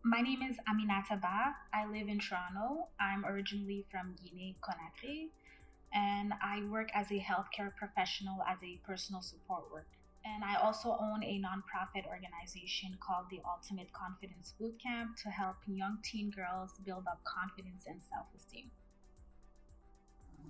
My name is Aminata Ba. I live in Toronto. I'm originally from Guinea-Conakry, and I work as a healthcare professional as a personal support worker. And I also own a nonprofit organization called the Ultimate Confidence Bootcamp to help young teen girls build up confidence and self-esteem.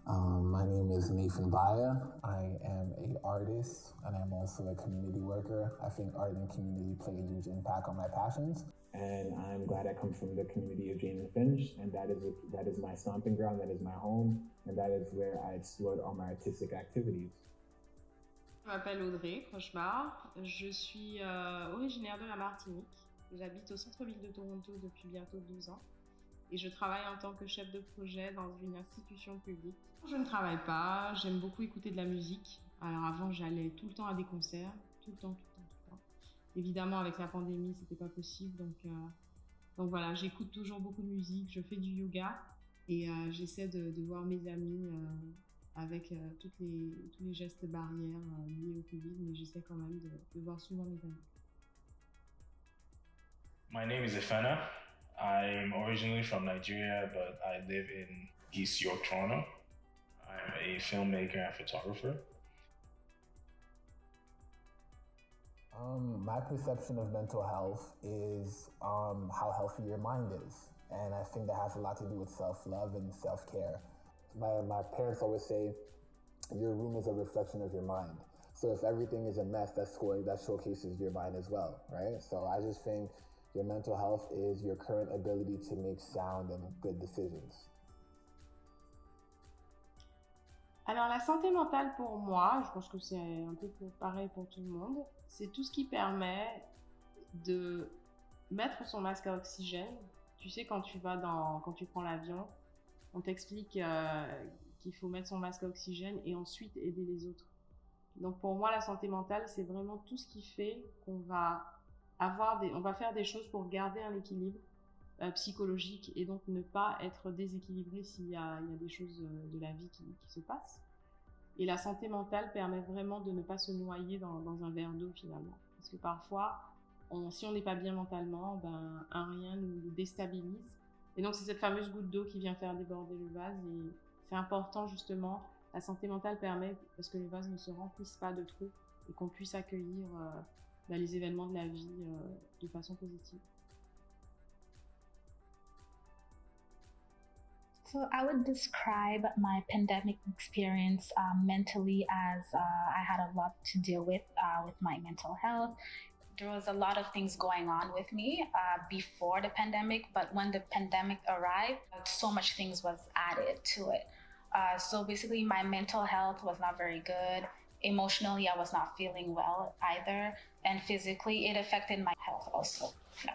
My name is Baya. I am an artist and I'm also a community worker. I think art and community play a huge impact on my passions. And I'm glad I come from the community of Jane and Finch, and that is my stomping ground, that is my home, and that is where I explored all my artistic activities. Je m'appelle Audrey Crochemar, je suis originaire de la Martinique. J'habite au centre-ville de Toronto depuis bientôt 12 ans et je travaille en tant que chef de projet dans une institution publique. Je ne travaille pas, j'aime beaucoup écouter de la musique. Alors avant, j'allais tout le temps à des concerts, tout le temps. Évidemment, avec la pandémie, c'était pas possible, donc voilà, j'écoute toujours beaucoup de musique, je fais du yoga et j'essaie de voir mes amis avec tous les gestes barrières liés au Covid, mais j'essaie quand même de voir souvent mes amis. My name is Ifenna. I'm originally from Nigeria, but I live in East York, Toronto. I'm a filmmaker and photographer. My perception of mental health is how healthy your mind is. And I think that has a lot to do with self-love and self-care. My parents always say, your room is a reflection of your mind. So if everything is a mess, that showcases your mind as well, right? So I just think your mental health is your current ability to make sound and good decisions. Alors la santé mentale pour moi, je pense que c'est un peu pareil pour tout le monde, c'est tout ce qui permet de mettre son masque à oxygène. Tu sais, quand tu prends l'avion, on t'explique qu'il faut mettre son masque à oxygène et ensuite aider les autres. Donc pour moi, la santé mentale, c'est vraiment tout ce qui fait qu'on va faire des choses pour garder un équilibre psychologique et donc ne pas être déséquilibré s'il y a des choses de la vie qui se passent. Et la santé mentale permet vraiment de ne pas se noyer dans un verre d'eau finalement. Parce que parfois, si on n'est pas bien mentalement, un rien nous déstabilise. Et donc c'est cette fameuse goutte d'eau qui vient faire déborder le vase. Et c'est important justement, la santé mentale permet parce que le vase ne se remplisse pas de trop et qu'on puisse accueillir les événements de la vie de façon positive. So I would describe my pandemic experience mentally as I had a lot to deal with my mental health. There was a lot of things going on with me before the pandemic, but when the pandemic arrived, so much things was added to it. So basically my mental health was not very good. Emotionally, I was not feeling well either. And physically, it affected my health also. Yeah.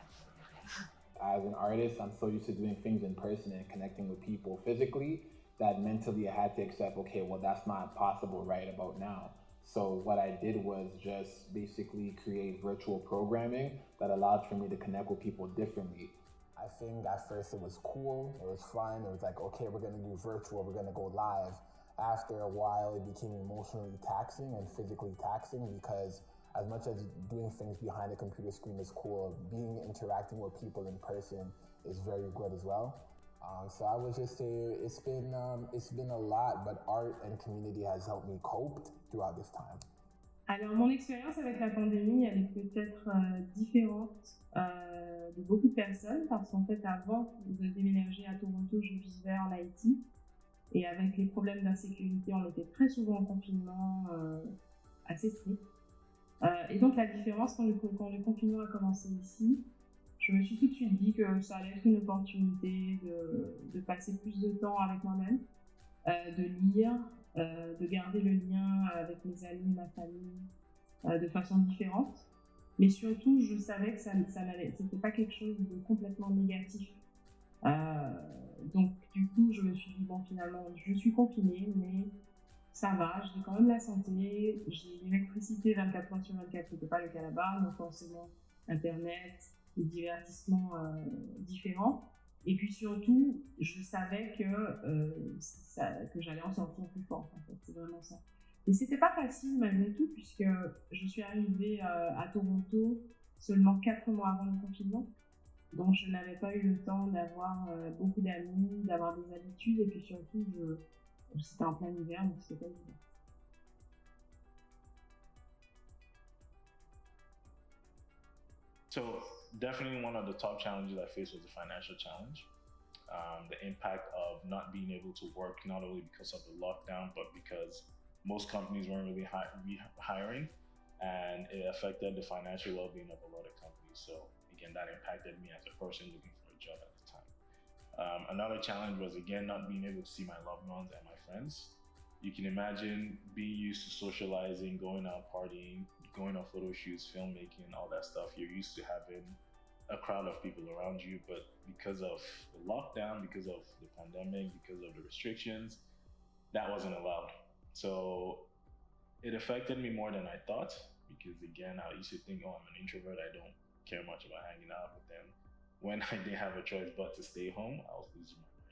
As an artist, I'm so used to doing things in person and connecting with people physically that mentally I had to accept, okay, well, that's not possible right about now. So what I did was just basically create virtual programming that allowed for me to connect with people differently. I think at first it was cool, it was fun, it was like, okay, we're gonna do virtual, we're gonna go live. After a while, it became emotionally taxing and physically taxing because as much as doing things behind a computer screen is cool, interacting with people in person is very good as well. So I would just say it's been a lot, but art and community has helped me cope throughout this time. Alors mon expérience avec la pandémie, elle est peut-être différente de beaucoup de personnes parce qu'en fait avant de déménager à Toronto, je vivais en Haïti et avec les problèmes d'insécurité, on était très souvent en confinement assez strict. Et donc la différence quand le confinement a commencé ici, je me suis tout de suite dit que ça allait être une opportunité de passer plus de temps avec moi-même, de lire, de garder le lien avec mes amis, ma famille, de façon différente. Mais surtout, je savais que c'était pas quelque chose de complètement négatif. Donc du coup, je me suis dit, bon finalement, je suis confinée, mais ça va, j'ai quand même la santé, j'ai l'électricité 24 heures sur 24, c'était pas le cas là-bas, donc forcément Internet, des divertissements différents. Et puis surtout, je savais que j'allais en sortir plus forte, en fait, c'est vraiment ça. Et c'était pas facile malgré tout, puisque je suis arrivée à Toronto seulement 4 mois avant le confinement. Donc je n'avais pas eu le temps d'avoir beaucoup d'amis, d'avoir des habitudes, et puis surtout c'était en plein hiver, donc c'était pas évident. So definitely one of the top challenges I faced was the financial challenge. The impact of not being able to work, not only because of the lockdown, but because most companies weren't really hiring, and it affected the financial well-being of a lot of companies. So again, that impacted me as a person looking for a job at the time. Another challenge was, again, not being able to see my loved ones and my friends. You can imagine being used to socializing, going out partying, going on photo shoots, filmmaking, all that stuff. You're used to having a crowd of people around you, but because of the lockdown, because of the pandemic, because of the restrictions, that wasn't allowed. So it affected me more than I thought, because again, I used to think, oh, I'm an introvert, I don't care much about hanging out, but then when I didn't have a choice but to stay home, I was losing my mind.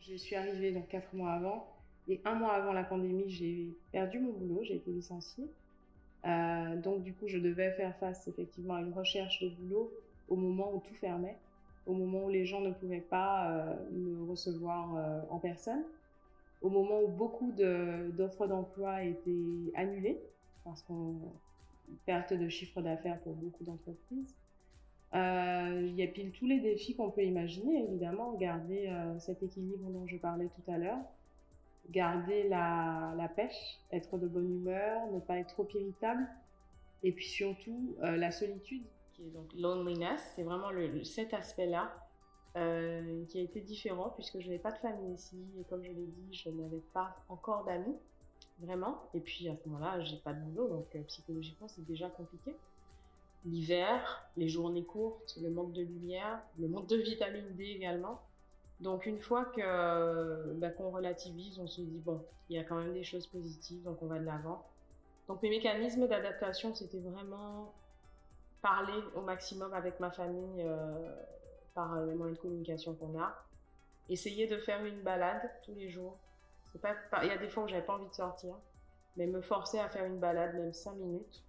Je suis arrivée donc 4 mois avant, et 1 mois avant la pandémie, j'ai perdu mon boulot, j'ai été licenciée. Donc du coup, je devais faire face effectivement à une recherche de boulot au moment où tout fermait, au moment où les gens ne pouvaient pas me recevoir en personne, au moment où beaucoup d'offres d'emploi étaient annulées, parce qu'on perte de chiffre d'affaires pour beaucoup d'entreprises. Il y a pile tous les défis qu'on peut imaginer, évidemment, garder cet équilibre dont je parlais tout à l'heure, garder la pêche, être de bonne humeur, ne pas être trop irritable, et puis surtout la solitude, qui est donc loneliness, c'est vraiment cet aspect-là qui a été différent, puisque je n'ai pas de famille ici, et comme je l'ai dit, je n'avais pas encore d'amis, vraiment, et puis à ce moment-là, j'ai pas de boulot, donc psychologiquement, c'est déjà compliqué. L'hiver, les journées courtes, le manque de lumière, le manque de vitamine D également. Donc une fois qu'on relativise, on se dit bon, il y a quand même des choses positives, donc on va de l'avant. Donc mes mécanismes d'adaptation, c'était vraiment parler au maximum avec ma famille par les moyens de communication qu'on a. Essayer de faire une balade tous les jours. Il y a des fois où j'avais pas envie de sortir, mais me forcer à faire une balade, même 5 minutes.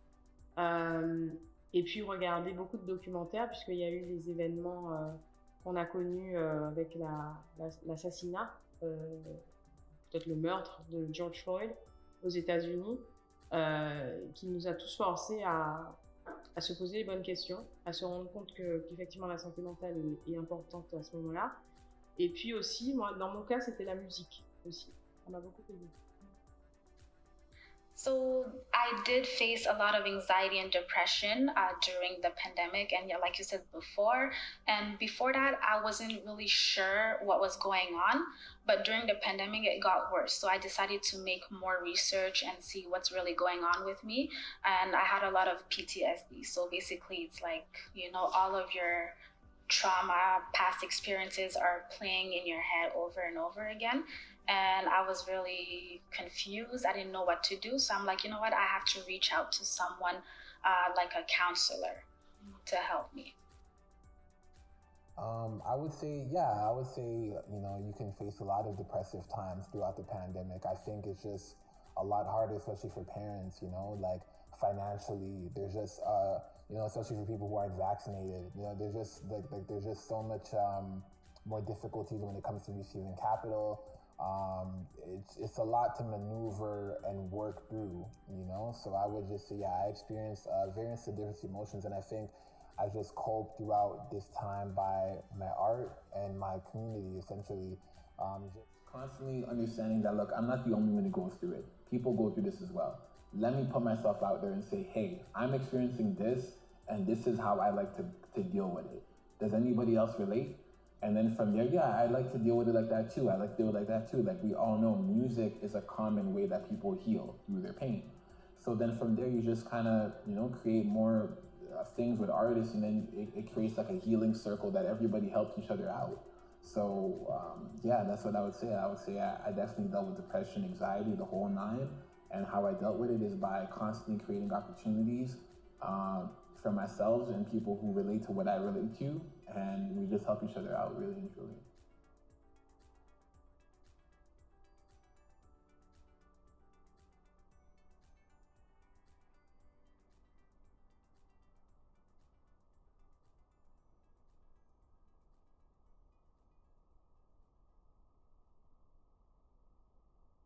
Et puis regarder beaucoup de documentaires, puisqu'il y a eu des événements qu'on a connus avec l'assassinat, peut-être le meurtre de George Floyd aux États-Unis, qui nous a tous forcés à se poser les bonnes questions, à se rendre compte qu'effectivement la santé mentale est importante à ce moment-là. Et puis aussi, moi, dans mon cas, c'était la musique aussi. Ça m'a beaucoup aidé. So I did face a lot of anxiety and depression during the pandemic, and yeah, like you said before. And before that, I wasn't really sure what was going on. But during the pandemic, it got worse. So I decided to make more research and see what's really going on with me. And I had a lot of PTSD. So basically, it's like, you know, all of your trauma, past experiences are playing in your head over and over again. And I was really confused. I didn't know what to do. So I'm like, you know what? I have to reach out to someone like a counselor to help me. I would say, you know, you can face a lot of depressive times throughout the pandemic. I think it's just a lot harder, especially for parents, you know, like financially, there's just, you know, especially for people who aren't vaccinated, you know, there's just there's just so much more difficulties when it comes to receiving capital. It's a lot to maneuver and work through, you know? So I would just say, yeah, I experienced various different emotions, and I think I just coped throughout this time by my art and my community, essentially. Just constantly understanding that, look, I'm not the only one who goes through it. People go through this as well. Let me put myself out there and say, hey, I'm experiencing this, and this is how I like to deal with it. Does anybody else relate? And then from there, yeah, I like to deal with it like that too. I like to deal with it like that too. Like we all know, music is a common way that people heal through their pain. So then from there, you just kind of, you know, create more things with artists, and then it creates like a healing circle that everybody helps each other out. So yeah, that's what I would say. I would say I definitely dealt with depression, anxiety, the whole nine. And how I dealt with it is by constantly creating opportunities for myself and people who relate to what I relate to, and we just help each other out, really and truly.